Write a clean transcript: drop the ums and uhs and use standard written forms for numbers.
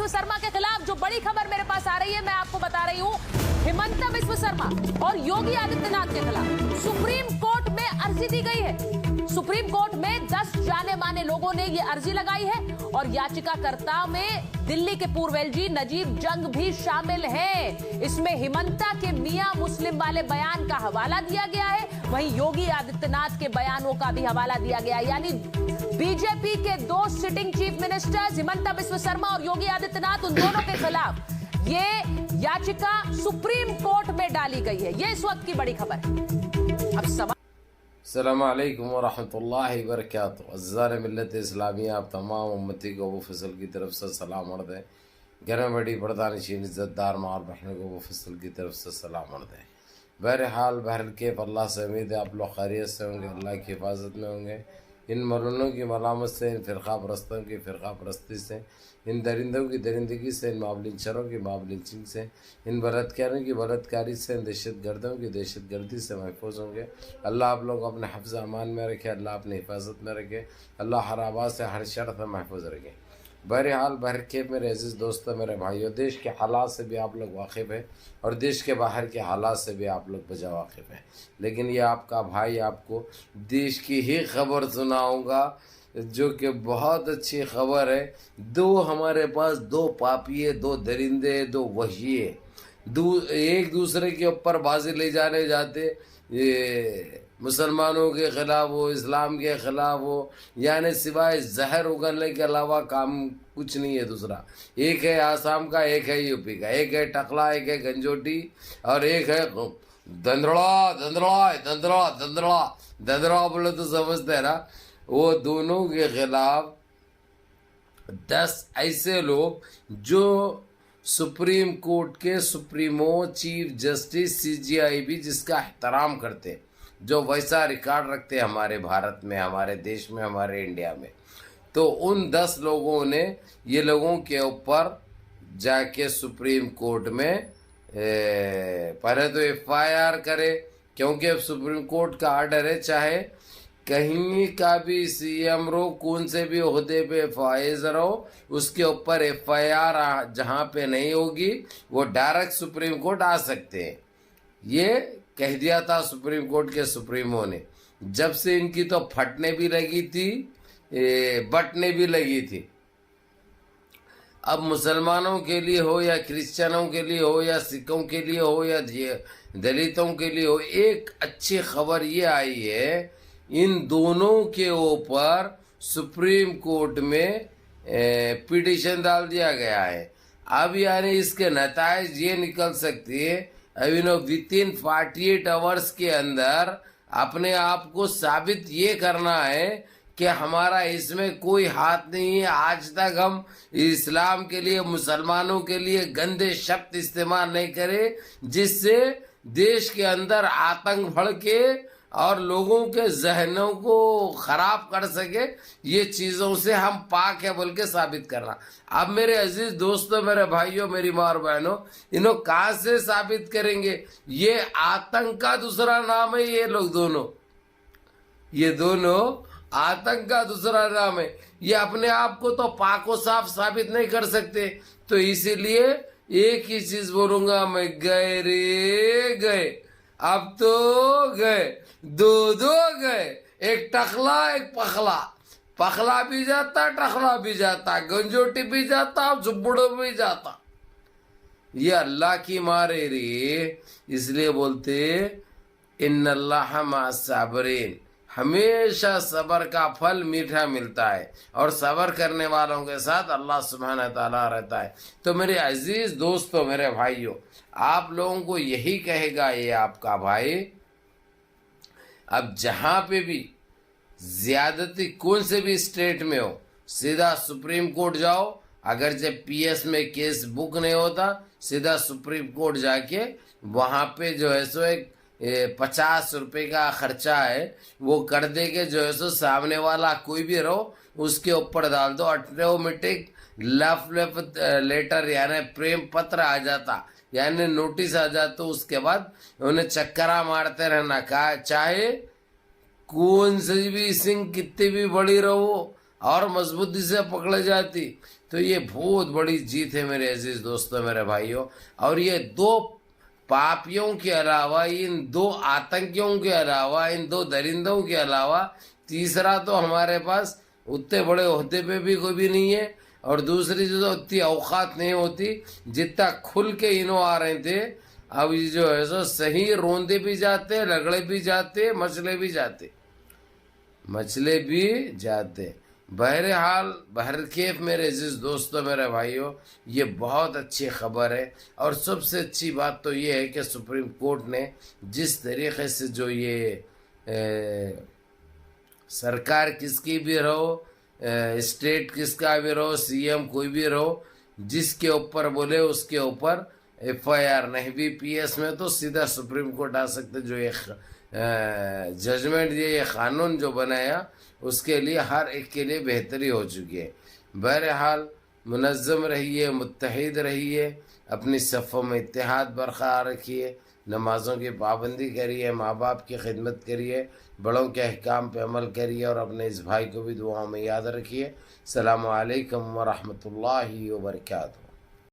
बिस्व शर्मा के खिलाफ जो बड़ी खबर मेरे पास आ रही है, मैं आपको बता रही हूं। हिमंता बिस्व शर्मा और योगी आदित्यनाथ के खिलाफ सुप्रीम कोर्ट में अर्जी दी गई है। सुप्रीम कोर्ट में 10 जाने माने लोगों ने यह अर्जी लगाई है और याचिकाकर्ता में दिल्ली के पूर्व एलजी नजीब जंग भी शामिल है। इसमें हिमंता के मियां मुस्लिम वाले बयान का हवाला दिया गया है, वहीं योगी आदित्यनाथ के बयानों का भी हवाला दिया गया है। यानी बीजेपी के 2 sitting chief ministers Himanta Biswa Sharma और योगी आदित्यनाथ, उन दोनों के खिलाफ ये याचिका सुप्रीम कोर्ट में डाली गई है। ये इस वक्त की बड़ी खबर है। अब सवाल अस्सलामु अलैकुम वरहमतुल्लाहि वबरकातुहू। अज़्ज़ान मिल्लत इस्लामिया, आप तमाम उम्मती को अबू फसल की तरफ से सलाम अर्ज़ है। घर में बड़ी पर्दानशीन इज़्ज़तदार माँ और बहनों को अबू फसल की तरफ से सलाम अर्ज़ है। बहरहाल बहरकैफ़ अल्लाह से उम्मीद है आप लोग खैरियत से होंगे, अल्लाह की हिफाजत में होंगे। इन मलूनों की मलामत से, इन फ़िरक़ा परस्तों की फ़िरक़ा परस्ती से, इन दरिंदों की दरिंदगी से, इन मावलिंचरों की मावलिंचिंग से, इन बलात्कारियों की बलात्कारी से, इन दहशत गर्दों की दहशत गर्दी से महफूज होंगे। अल्लाह आप लोग अपने हफ्ज़ अमान में रखे, अल्लाह अपनी हिफाजत में रखे, अल्लाह हर आवाज़ से हर शर से महफूज रखे। बहरहाल बहरकैफ़ मेरे अज़ीज़ दोस्तों, मेरे भाइयों, देश के हालात से भी आप लोग वाकिफ़ हैं और देश के बाहर के हालात से भी आप लोग बजा वाकिफ़ हैं। लेकिन ये आपका भाई आपको देश की ही खबर सुनाऊंगा जो कि बहुत अच्छी खबर है। हमारे पास 2 पापिये, 2 दरिंदे, 2 वहिये एक दूसरे के ऊपर बाजी ले जाने जाते, ये मुसलमानों के ख़िलाफ़ हो, इस्लाम के ख़िलाफ़ हो, यानी सिवाय जहर उगलने के अलावा काम कुछ नहीं है। दूसरा एक है आसाम का, एक है यूपी का, एक है टकला, एक है गंजोटी और एक है दंदड़ा दंदड़ा दंदड़ा दंदड़ा दंदड़ा बोले तो समझते हैं ना। वो दोनों के खिलाफ 10 ऐसे लोग जो सुप्रीम कोर्ट के सुप्रीमो चीफ जस्टिस CJI जिसका एहतराम करते हैं, जो वैसा रिकॉर्ड रखते हैं हमारे भारत में, हमारे देश में, हमारे इंडिया में, तो उन 10 लोगों ने ये लोगों के ऊपर जाके सुप्रीम कोर्ट में पहले तो FIR करे, क्योंकि अब सुप्रीम कोर्ट का आर्डर है, चाहे कहीं का भी CM रहो, कौन से भी ओहदे पे फाइज रहो, उसके ऊपर FIR जहाँ पे नहीं होगी वो डायरेक्ट सुप्रीम कोर्ट आ सकते हैं। ये कह दिया था सुप्रीम कोर्ट के सुप्रीमो ने। जब से इनकी तो फटने भी लगी थी, बटने भी लगी थी। अब मुसलमानों के लिए हो या क्रिश्चियनों के लिए हो या सिखों के लिए हो या दलितों के लिए हो, एक अच्छी खबर ये आई है, इन दोनों के ऊपर सुप्रीम कोर्ट में पिटीशन डाल दिया गया है। अब यानी इसके नताइज ये निकल सकती है, अभी विद इन 48 आवर्स के अंदर अपने आप को साबित ये करना है कि हमारा इसमें कोई हाथ नहीं है। आज तक हम इस्लाम के लिए, मुसलमानों के लिए गंदे शब्द इस्तेमाल नहीं करे जिससे देश के अंदर आतंक भड़के और लोगों के जहनों को खराब कर सके। ये चीजों से हम पाक है बोल के साबित करना। अब मेरे अजीज दोस्तों, मेरे भाइयों, मेरी माँ और बहनों, इन्हों कहाँ से साबित करेंगे? ये आतंक का दूसरा नाम है। ये दोनों आतंक का दूसरा नाम है। ये अपने आप को तो पाको साफ साबित नहीं कर सकते, तो इसीलिए एक ही चीज बोलूंगा मैं, गए रे गए। अब तो गए, 2 गए, एक टकला एक पखला। पखला भी जाता, टकला भी जाता, गंजोटी भी जाता, जुब्बड़ो भी जाता। ये अल्लाह की मारे रे, इसलिए बोलते इन्नल्लाह मअस साबिरीन। हमेशा सबर का फल मीठा मिलता है और सबर करने वालों के साथ अल्लाह सुब्हानहू व तआला रहता है। तो मेरे अजीज दोस्तों, मेरे भाइयों, आप लोगों को यही कहेगा ये आपका भाई, अब जहां पे भी ज्यादती कौन से भी स्टेट में हो, सीधा सुप्रीम कोर्ट जाओ। अगर जब PS में केस बुक नहीं होता, सीधा सुप्रीम कोर्ट जाके वहां पे जो है सो एक 50 रुपए का खर्चा है, वो कर दे के जो है सो सामने वाला कोई भी रहो उसके ऊपर डाल दो, ऑटोमेटिक लव लेटर यानी प्रेम पत्र आ जाता, यानी नोटिस आ जाता। उसके बाद उन्हें चक्करा मारते रहना, चाहे कौन सी भी सिंह कितनी भी बड़ी रहो और मजबूती से पकड़ जाती, तो ये बहुत बड़ी जीत है मेरे अजीज दोस्तों, मेरे भाइयों। और ये दो पापियों के अलावा, इन दो आतंकियों के अलावा, इन दो दरिंदों के अलावा तीसरा तो हमारे पास उतने बड़े ओहदे पे भी कोई भी नहीं है, और दूसरी चीज तो उतनी औकात नहीं होती जितना खुल के इन्हों आ रहे थे। अब ये जो है सो सही रोंदे भी जाते, रगड़े भी जाते, मछले भी जाते, मछले भी जाते। बहरहाल बहरकेफ मेरे अजीज दोस्तों, मेरे भाइयों, ये बहुत अच्छी खबर है। और सबसे अच्छी बात तो ये है कि सुप्रीम कोर्ट ने जिस तरीके से जो ये सरकार किसकी भी रहो, स्टेट किसका भी रहो, सीएम कोई भी रहो, जिसके ऊपर बोले उसके ऊपर एफआईआर नहीं भी पीएस में तो सीधा सुप्रीम कोर्ट आ सकते। जो ये जजमेंट ये कानून जो बनाया उसके लिए हर एक के लिए बेहतरी हो चुकी है। बहरहाल मुनज़्ज़म रहिए, मुत्तहिद रहिए, अपनी सफ़ों में इत्तेहाद बरकरार रखिए, नमाज़ों की पाबंदी करिए, माँ बाप की खिदमत करिए, बड़ों के अहकाम पे अमल करिए, और अपने इस भाई को भी दुआओं में याद रखिए। अस्सलामु अलैकुम व रहमतुल्लाहि व बरकातहू।